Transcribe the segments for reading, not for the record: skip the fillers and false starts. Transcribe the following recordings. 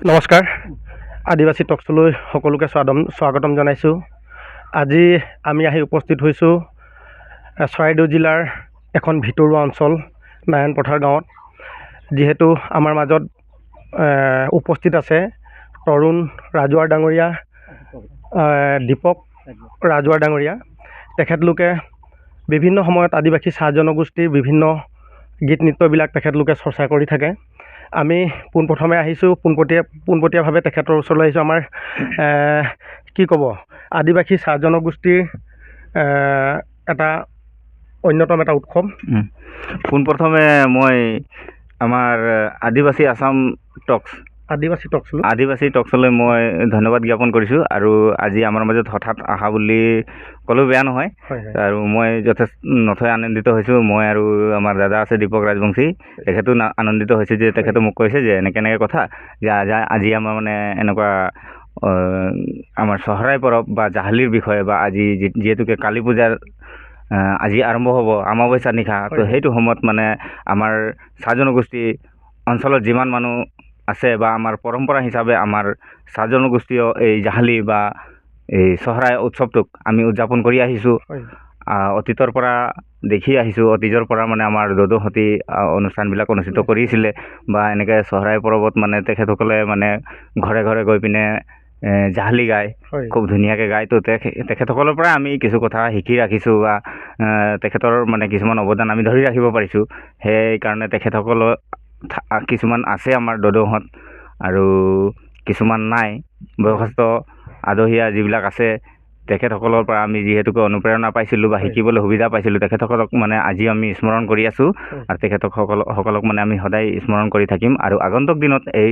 নমস্কাৰ আদিবাসী টক্সলৈ সকলোকে স্বাগতম জনাইছোঁ। আজি আমি আহি উপস্থিত হৈছোঁ চৰাইদেউ জিলাৰ এখন ভিতৰুৱা অঞ্চল নাৰায়ণ পথাৰ গাঁৱত। যিহেতু আমাৰ মাজত উপস্থিত আছে তৰুণ ৰাজুৱাৰ ডাঙৰীয়া, দীপক ৰাজুৱাৰ ডাঙৰীয়া। তেখেতলোকে বিভিন্ন সময়ত আদিবাসী চাহ জনগোষ্ঠীৰ বিভিন্ন গীত নৃত্যবিলাক তেখেতলোকে চৰ্চা কৰি থাকে। আমি পোনপ্ৰথমে আহিছোঁ পোনপটীয়াভাৱে তেখেতৰ ওচৰলৈ আহিছোঁ। আমাৰ কি ক'ব, আদিবাসী চাহ জনগোষ্ঠীৰ এটা অন্যতম এটা উৎসৱ। পোনপ্ৰথমে মই আমাৰ আদিবাসী টক্সলৈ মই ধন্যবাদ জ্ঞাপন কৰিছোঁ। আৰু আজি আমাৰ মাজত হঠাৎ অহা বুলি ক'লেও বেয়া নহয়। আৰু মই যথেষ্ট নথৈ আনন্দিত হৈছোঁ। মই আৰু আমাৰ দাদা আছে দীপক ৰাজবংশী, তেখেতো আনন্দিত হৈছে যে তেখেতে মোক কৈছে যে এনেকৈ কথা যে আজি আমাৰ মানে এনেকুৱা আমাৰ চহৰাই পৰৱ বা জাহালিৰ বিষয়ে বা আজি যিহেতুকে কালী পূজাৰ আজি আৰম্ভ হ'ব অমাৱস্যা নিশা, তো সেইটো সময়ত মানে আমাৰ চাহ জনগোষ্ঠী অঞ্চলত যিমান মানুহ আছে বা আমাৰ পৰম্পৰা হিচাপে আমাৰ চাহ জনগোষ্ঠীয় এই জাহালি বা এই চহৰাই উৎসৱটোক আমি উদযাপন কৰি আহিছোঁ। অতীতৰ পৰা দেখি আহিছোঁ। অতীজৰ পৰা মানে আমাৰ দদৌহতি অনুষ্ঠানবিলাক অনুষ্ঠিত কৰিছিলে বা এনেকৈ চহৰাই পৰৱত মানে তেখেতসকলে মানে ঘৰে ঘৰে গৈ পিনে জাহালি গায়, খুব ধুনীয়াকৈ গায়। তো তেখেতসকলৰ পৰা আমি কিছু কথা শিকি ৰাখিছোঁ বা তেখেতৰ মানে কিছুমান অৱদান আমি ধৰি ৰাখিব পাৰিছোঁ। সেইকাৰণে তেখেতসকলৰ কিছুমান আছে আমাৰ দদৌহঁত আৰু কিছুমান নাই, বয়সস্থ আদহীয়া যিবিলাক আছে তেখেতসকলৰ পৰা আমি যিহেতুকে অনুপ্ৰেৰণা পাইছিলোঁ বা শিকিবলৈ সুবিধা পাইছিলোঁ, তেখেতসকলক মানে আজি আমি স্মৰণ কৰি আছোঁ। আৰু তেখেতসকলক মানে আমি সদায় স্মৰণ কৰি থাকিম। আৰু আগন্তুক দিনত এই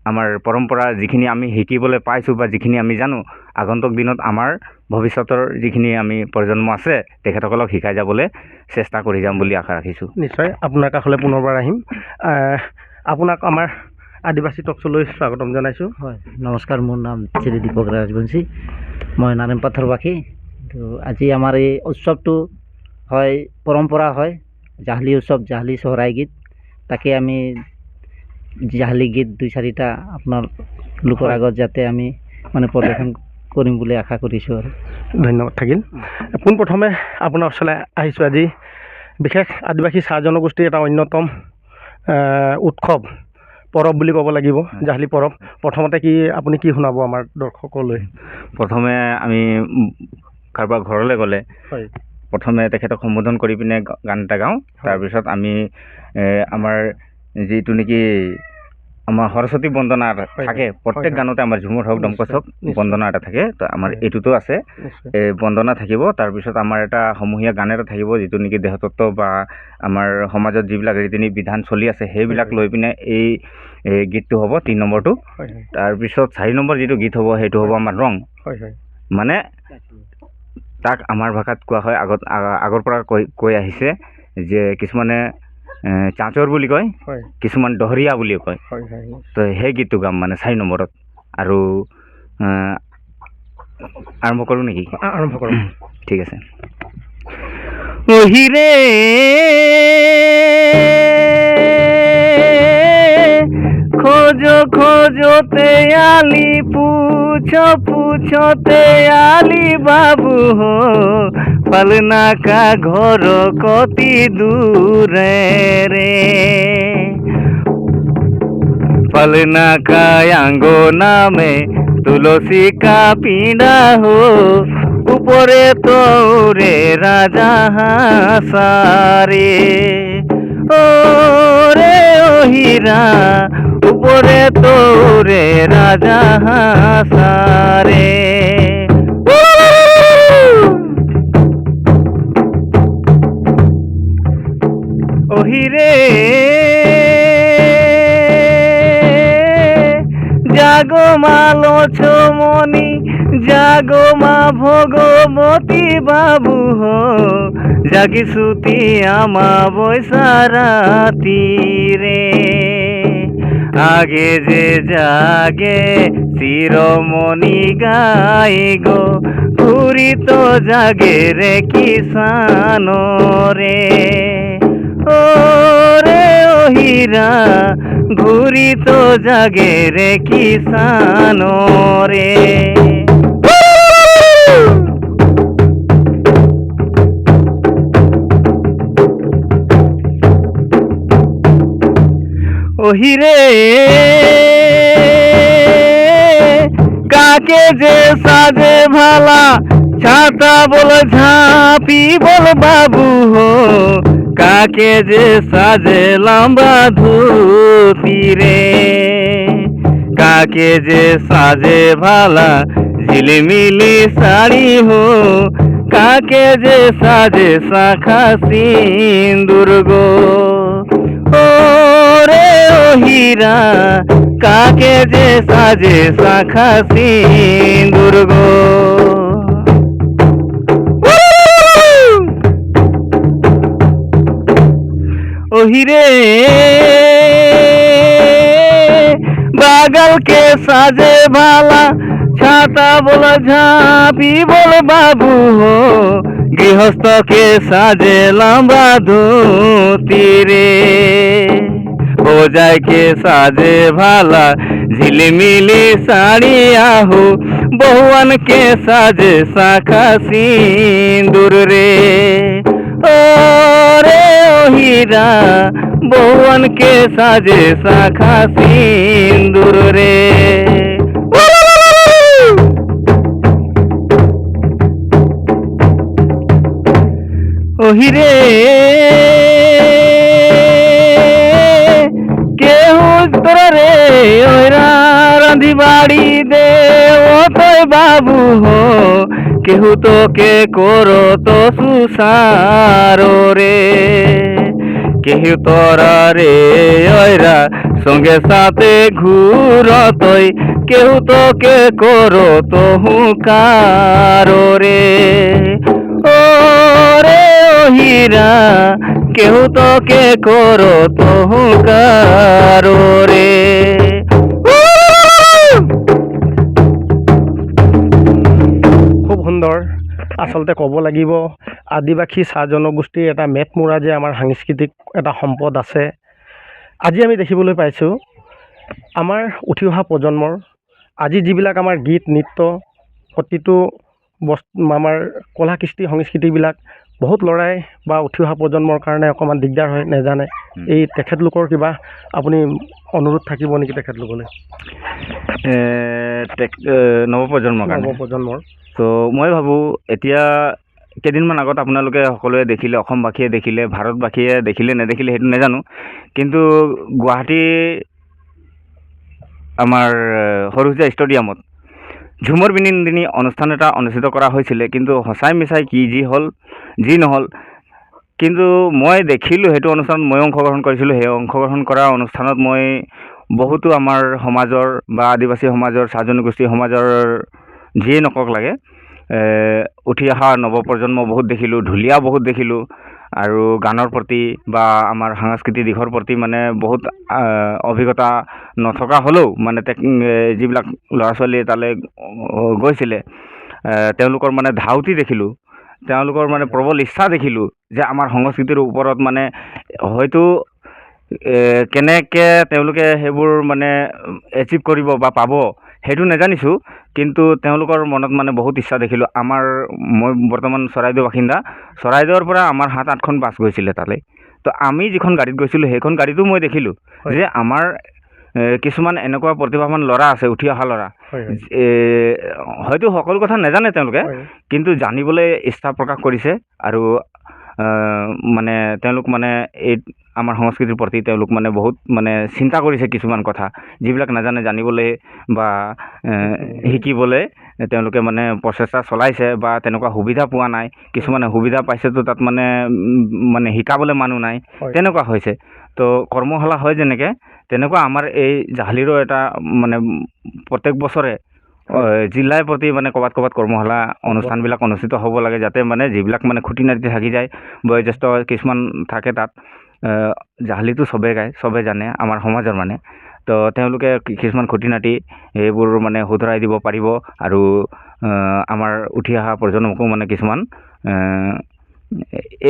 আমাৰ পৰম্পৰা যিখিনি আমি শিকিবলৈ পাইছোঁ বা যিখিনি আমি জানো, আগন্তুক দিনত আমাৰ ভৱিষ্যতৰ যিখিনি আমি প্ৰজন্ম আছে তেখেতসকলক শিকাই যাবলৈ চেষ্টা কৰি যাম বুলি আশা ৰাখিছোঁ। নিশ্চয় আপোনাৰ কাষলৈ পুনৰবাৰ আহিম। আপোনাক আমাৰ আদিবাসী টক্সলৈ স্বাগতম জনাইছোঁ। হয়, নমস্কাৰ। মোৰ নাম শ্ৰী দীপক ৰাজবংশী, মই নাৰায়ণ পথাৰবাসী। তো আজি আমাৰ এই উৎসৱটো হয় পৰম্পৰা হয় জাহালি উৎসৱ, জাহালি চহৰাই গীত। তাকে আমি জাহালি গীত 2-4টা আপোনাৰ লোকৰ আগত যাতে আমি মানে প্ৰদৰ্শন কৰিম বুলি আশা কৰিছোঁ। আৰু ধন্যবাদ থাকিল। পোনপ্ৰথমে আপোনাৰ ওচৰলৈ আহিছোঁ। আজি বিশেষ আদিবাসী চাহ জনগোষ্ঠীৰ এটা অন্যতম উৎসৱ পৰৱ বুলি ক'ব লাগিব, জাহালি পৰৱ। প্ৰথমতে আপুনি কি শুনাব আমাৰ দৰ্শকলৈ? প্ৰথমে আমি কাৰোবাৰ ঘৰলৈ গ'লে প্ৰথমে তেখেতক সম্বোধন কৰি পিনে গান এটা গাওঁ। তাৰপিছত আমি আমাৰ যিটো নেকি আমাৰ সৰস্বতী বন্দনা থাকে, প্ৰত্যেক গানতে আমাৰ ঝুমুৰ হওক দমকচ হওক বন্দনা এটা থাকে। তো আমাৰ এইটোতো আছে, এই বন্দনা থাকিব। তাৰপিছত আমাৰ এটা সমূহীয়া গান এটা থাকিব, যিটো নেকি দেহতত্ব বা আমাৰ সমাজত যিবিলাক ৰীতি নীতি বিধান চলি আছে সেইবিলাক লৈ পিনে এই গীতটো হ'ব 3 নম্বৰটো। তাৰপিছত 4 নম্বৰ যিটো গীত হ'ব সেইটো হ'ব আমাৰ ৰং। মানে তাক আমাৰ ভাষাত কোৱা হয়, আগৰ পৰা কৈ আহিছে যে কিছুমানে চাঁচৰ বুলি কয়, কিছুমান ডহৰীয়া বুলি কয়। তো সেই গীতটো গাম মানে 4 নম্বৰত। আৰু আৰম্ভ কৰোঁ নেকি? আৰম্ভ কৰোঁ। ঠিক আছে। ওহিৰে খোজতে আলি পুছতে আলি বাবু হো, পালনা কা ঘর কতি দূরে রে, পালনা কা আঙ্গনা মে তুলসী কা পিঁড়া হো, উপরে তোরে রাজা হাসারে, ও রে ও হীরা উপরে তোরে রাজা হাসারে। ওহিরে জাগো মা লক্ষ্মণী, জাগো মা ভগবতী বাবু হো, জাগি সুতি আমাবস্যা রাতি রে, আগে যে জাগে শিরোমণি গাই গো, ঘুরি তো জাগে রে কিষান রে, ও রে ও হীরা ঘূৰিত জাগেৰে কিষাণৰে। ওহিরে কাকে যে সাজে ভালা, ছাতা বল ঝাঁপি বল বাবু হো, কাকে যে সাজে লম্বা ধুতি রে, কাকে যে সাজে ভালা ঝিলিমিলি শাড়ি হো, কাকে যে সাজে শাখা সিন্দুর গো। ও রে ও হীরা, কাকে যে সাজে শাখা সিন্দুর গো। ओ हीरे बागल के साजे भाला, छाता बोल झाँपी बोल बाबू हो, गृहस्थ के साजे लंबा धोती रे, भोजाई के साजे भाला झिलिमिली साड़िया हो, बहुअन के साजे शाखा सिंदूर रे। ओ रे ओ हीरा, बहुअन के साजे शाखा सिंदूर रे। ओ हीरे केहू तोरा रे ओरा रांधी बाड़ी दे ओ तो बाबू हो, केहू तो के करो तो सुसारो रे, केहू तोरा रे ओरा संगे साथे घूर तोय, केहू तो के करो तो हुकारो रे। ओ रे ओ हीरा, केहू तो के करो तो हुकारो रे। খুব সুন্দৰ। আচলতে ক'ব লাগিব আদিবাসী চাহ জনগোষ্ঠীৰ এটা মেটমোৰা যে আমাৰ সাংস্কৃতিক এটা সম্পদ আছে। আজি আমি দেখিবলৈ পাইছোঁ আমাৰ উঠি অহা প্ৰজন্মৰ আজি যিবিলাক আমাৰ গীত নৃত্য প্ৰতিটো আমাৰ কলা কৃষ্টি সংস্কৃতিবিলাক বহুত ল'ৰাই বা উঠি অহা প্ৰজন্মৰ কাৰণে অকণমান দিগদাৰ হয়, নেজানে। এই তেখেতলোকৰ কিবা আপুনি অনুৰোধ থাকিব নেকি তেখেতলোকলৈ? নৱপ্ৰজন্মৰ কাৰণে? নৱপ্ৰজন্মৰ তো মই ভাবোঁ এতিয়া কেইদিনমান আগত আপোনালোকে সকলোৱে দেখিলে, অসমবাসীয়ে দেখিলে, ভাৰতবাসীয়ে দেখিলে নেদেখিলে সেইটো নাজানো, কিন্তু গুৱাহাটী আমাৰ সৰুসজাই ষ্টেডিয়ামত ঝুমৰ বিনিন্দিনী অনুষ্ঠান এটা অনুষ্ঠিত কৰা হৈছিলে, কিন্তু সঁচাই মিছাই কি যি হ'ল যি নহ'ল, কিন্তু মই দেখিলোঁ সেইটো অনুষ্ঠানত মই অংশগ্ৰহণ কৰিছিলোঁ। সেই অংশগ্ৰহণ কৰা অনুষ্ঠানত মই বহুতো আমাৰ সমাজৰ বা আদিবাসী সমাজৰ চাহ জনগোষ্ঠী সমাজৰ যিয়ে নকওক লাগে উঠি অহা নৱপ্ৰজন্ম বহুত দেখিলোঁ, ঢুলীয়া বহুত দেখিলোঁ, আৰু গানৰ প্ৰতি বা আমাৰ সাংস্কৃতিক দিশৰ প্ৰতি মানে বহুত অভিজ্ঞতা নথকা হ'লেও মানে যিবিলাক ল'ৰা ছোৱালীয়ে তালৈ গৈছিলে তেওঁলোকৰ মানে ধাউতি দেখিলোঁ, তেওঁলোকৰ মানে প্ৰবল ইচ্ছা দেখিলোঁ যে আমাৰ সংস্কৃতিৰ ওপৰত মানে হয়তো কেনেকৈ তেওঁলোকে সেইবোৰ মানে এচিভ কৰিব বা পাব সেইটো নাজানিছোঁ, কিন্তু তেওঁলোকৰ মনত মানে বহুত ইচ্ছা দেখিলোঁ। মই বৰ্তমান চৰাইদেউ বাসিন্দা, চৰাইদেউৰ পৰা আমাৰ 7-8খন বাছ গৈছিলে তালৈ। তো আমি যিখন গাড়ীত গৈছিলোঁ সেইখন গাড়ীতো মই দেখিলোঁ যে আমাৰ কিছুমান এনেকুৱা প্ৰতিভাৱান ল'ৰা আছে, উঠি অহা ল'ৰা, হয়তো সকলো কথা নাজানে তেওঁলোকে, কিন্তু জানিবলৈ ইচ্ছা প্ৰকাশ কৰিছে, আৰু মানে তেওঁলোক মানে এই আমাৰ সংস্কৃতিৰ প্ৰতি তেওঁলোক মানে বহুত মানে চিন্তা কৰিছে, কিছুমান কথা যিবিলাক নাজানে জানিবলৈ বা শিকিবলৈ তেওঁলোকে মানে প্ৰচেষ্টা চলাইছে, বা তেনেকুৱা সুবিধা পোৱা নাই, কিছুমানে সুবিধা পাইছেতো তাত মানে শিকাবলৈ মানুহ নাই, তেনেকুৱা হৈছে। তো কৰ্মশালা হয় যেনেকৈ তেনেকুৱা আমাৰ এই জাহলিৰো এটা মানে প্ৰত্যেক বছৰে জিলাৰ প্ৰতি মানে ক'ৰবাত কৰ্মশালা অনুষ্ঠানবিলাক অনুষ্ঠিত হ'ব লাগে, যাতে মানে যিবিলাক মানে খুঁটি নাতি থাকি যায়, বয়োজ্যেষ্ঠ কিছুমান থাকে তাত, জাহলিটো চবেই গায়, চবেই জানে আমাৰ সমাজৰ মানে, তো তেওঁলোকে কিছুমান খুঁটি নাতি এইবোৰ মানে শুধৰাই দিব পাৰিব, আৰু আমাৰ উঠি অহা প্ৰজন্মকো মানে কিছুমান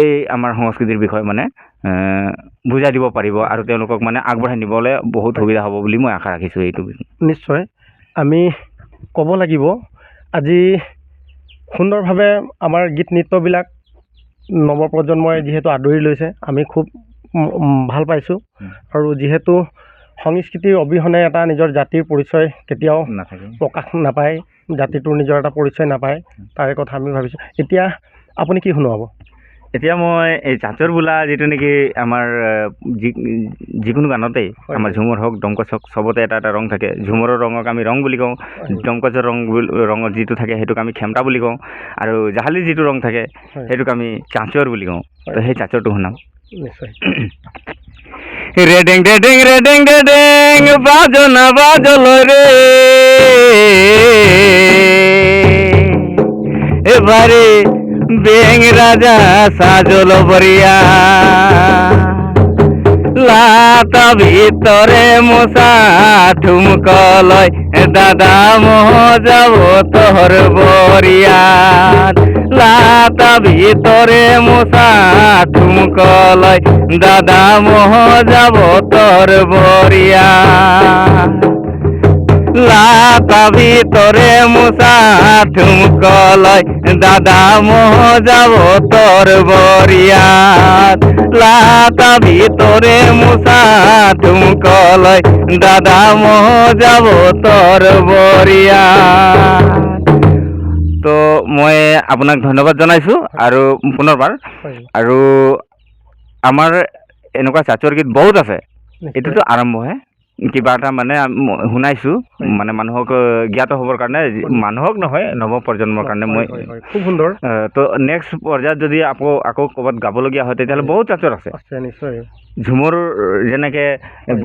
এই আমাৰ সংস্কৃতিৰ বিষয়ে মানে বুজাই দিব পাৰিব আৰু তেওঁলোকক মানে আগবঢ়াই নিবলৈ বহুত সুবিধা হ'ব বুলি মই আশা ৰাখিছোঁ এইটো বিষয়ে। নিশ্চয় আমি ক'ব লাগিব আজি সুন্দৰভাৱে আমাৰ গীত নৃত্যবিলাক নৱপ্ৰজন্মই যিহেতু আদৰি লৈছে আমি খুব ভাল পাইছোঁ আৰু যিহেতু সংস্কৃতিৰ অবিহনে এটা নিজৰ জাতিৰ পৰিচয় কেতিয়াও নাথাকে প্ৰকাশ নাপায়, জাতিটোৰ নিজৰ এটা পৰিচয় নাপায়, তাৰে কথা আমি ভাবিছোঁ। এতিয়া আপুনি কি শুনোৱাব? এতিয়া মই এই চাচৰ বোলা যিটো নেকি আমাৰ যিকোনো গানতেই আমাৰ ঝুমুৰ হওক দংকচ হওক চবতে এটা এটা ৰং থাকে। ঝুমুৰৰ ৰঙক আমি ৰং বুলি কওঁ, দংকচৰ ৰঙৰ যিটো থাকে সেইটোক আমি খেমটা বুলি কওঁ, আৰু জাহালিৰ যিটো ৰং থাকে সেইটোক আমি চাচৰ বুলি কওঁ। তো সেই চাচৰটো শুনাম। নিশ্চয়। ৰেডেং ৰেডেং ৰেডেং ৰেডেং বাজো না বাজলো রে এবারে বেং রাজা সাজল বরিয়া লাতা ভিতরে মশা ঠুমকলয় দাদা মোহ যাব তোর বরিয়ার লাতা ভিতরে মশা ঠুমকলয় দাদা মোহ যাব তোর বরিয়ার লাতা ভিতরে মশা ঠুমকলয় দাদা মোহ যাব তোর বরিয়ার লাতা ভিতরে মশা ঠুমকলয় দাদা মোহ যাব তোর বরিয়ার। তো মই আপোনাক ধন্যবাদ জনাইছোঁ আৰু পুনৰবাৰ। আৰু আমাৰ এনেকুৱা চাচৰ গীত বহুত আছে, এইটোতো আৰম্ভহে। কিবা এটা মানে শুনাইছোঁ মানে মানুহক জ্ঞাত হ'বৰ কাৰণে, মানুহক নহয় নৱপ্ৰজন্মৰ কাৰণে মই খুব সুন্দৰ। তো নেক্সট পৰ্যায়ত যদি আকৌ ক'ৰবাত গাবলগীয়া হয় তেতিয়াহ'লে বহুত চাচৰ আছে। নিশ্চয়। ঝুমুৰ যেনেকৈ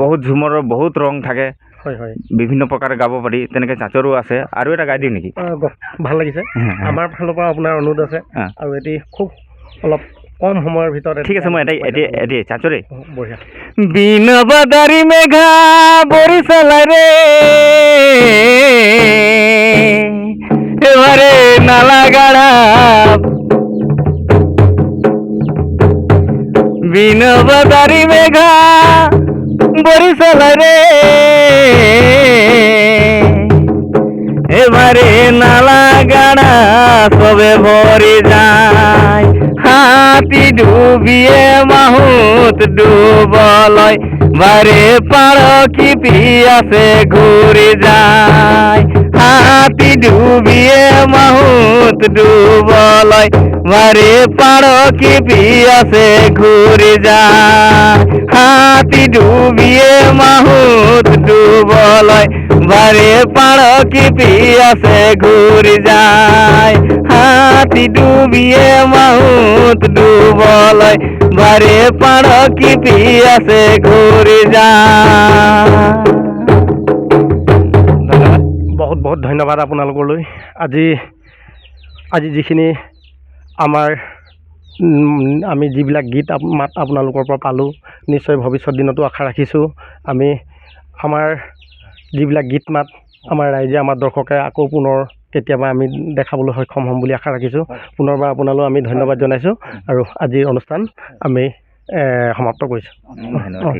বহুত ঝুমুৰৰ বহুত ৰং থাকে, হয় বিভিন্ন প্ৰকাৰে গাব পাৰি, তেনেকৈ চাচৰো আছে। আৰু এটা গাই দিওঁ নেকি? ভাল লাগিছে। আমাৰ ফালৰ পৰা আপোনাৰ অনুৰোধ আছে আৰু এটি খুব অলপ কম সময়ৰ ভিতৰত। ঠিক আছে, মই এটি চাচৰে। বঢ়িয়া। বিনবাদারি মেঘা বরিশালা রে এবারে নালা গাড়া বিনবাদারি মেঘা বরিশালা রে এবারে নালা গাড়া সবে ভরে যায় হাতি ডুবিয়ে মাহুত ডুবলয় বারে পাড় কি পিয়াসে ঘুরে যায় হাতি ডুবিয়ে মাহুত ডুবলয় বারে পাড় কি পিয়াসে ঘুরে যায় হাতি ডুবিয়ে মাহুত ডুবলয় বারে পাড় কি পিয়াসে ঘুরে যায় হাতি ডুবিয়ে মাহুত ডুবলয় বারে পাড় কি পিয়াসে ঘুরে যায়। বহুত বহুত ধন্যবাদ আপোনালোকলৈ। আজি যিখিনি আমাৰ আমি যিবিলাক গীত মাত আপোনালোকৰ পৰা পালোঁ, নিশ্চয় ভৱিষ্যত দিনতো আশা ৰাখিছোঁ আমি আমাৰ যিবিলাক গীত মাত আমাৰ ৰাইজে, আমাৰ দৰ্শকে আকৌ পুনৰ কেতিয়াবা আমি দেখাবলৈ সক্ষম হ'ম বুলি আশা ৰাখিছোঁ। পুনৰবাৰ আপোনালৈ আমি ধন্যবাদ জনাইছোঁ আৰু আজিৰ অনুষ্ঠান আমি সমাপ্ত কৰিছোঁ। ধন্যবাদ।